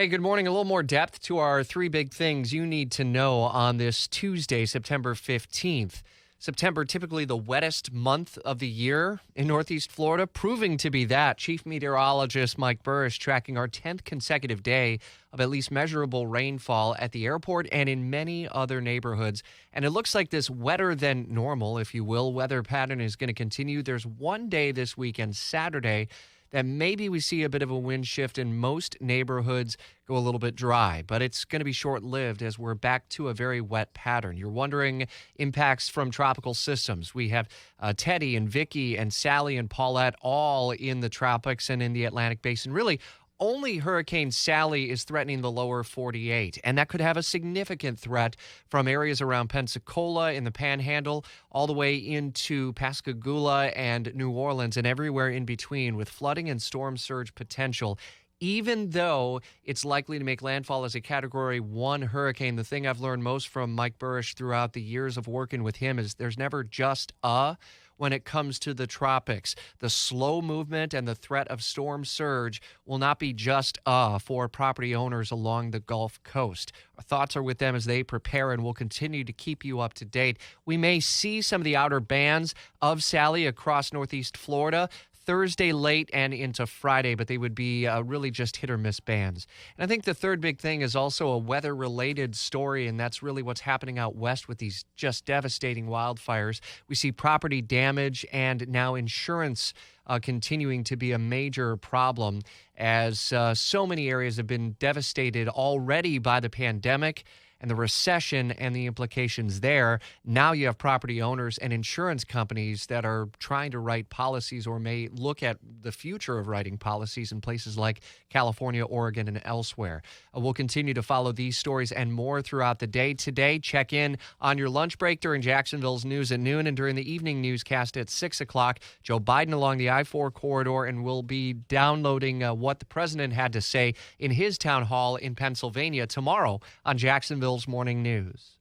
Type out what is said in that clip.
Hey, good morning. A little more depth to our three big things you need to know on this Tuesday, September 15th. September, typically the wettest month of the year in Northeast Florida, proving to be that. Chief Meteorologist Mike Burrish tracking our 10th consecutive day of at least measurable rainfall at the airport and in many other neighborhoods. And it looks like this wetter than normal, if you will, weather pattern is going to continue. There's one day this weekend, Saturday, that maybe we see a bit of a wind shift and most neighborhoods go a little bit dry, but it's going to be short-lived as we're back to a very wet pattern. You're wondering impacts from tropical systems. We have Teddy and Vicky and Sally and Paulette all in the tropics and in the Atlantic Basin. Really, only Hurricane Sally is threatening the lower 48, and that could have a significant threat from areas around Pensacola in the Panhandle all the way into Pascagoula and New Orleans and everywhere in between with flooding and storm surge potential. Even though it's likely to make landfall as a Category 1 hurricane, the thing I've learned most from Mike Burrish throughout the years of working with him is there's never just when it comes to the tropics. The slow movement and the threat of storm surge will not be just for property owners along the Gulf Coast. Our thoughts are with them as they prepare, and we'll continue to keep you up to date. We may see some of the outer bands of Sally across Northeast Florida Thursday late and into Friday, but they would be really just hit or miss bands. And I think the third big thing is also a weather-related story, and that's really what's happening out west with these just devastating wildfires. We see property damage and now insurance continuing to be a major problem as so many areas have been devastated already by the pandemic and the recession and the implications there. Now you have property owners and insurance companies that are trying to write policies or may look at the future of writing policies in places like California, Oregon, and elsewhere. We'll continue to follow these stories and more throughout the day. Today, check in on your lunch break during Jacksonville's news at noon and during the evening newscast at 6 o'clock. Joe Biden along the I-4 corridor, and we'll be downloading what the president had to say in his town hall in Pennsylvania tomorrow on Jacksonville's Morning News.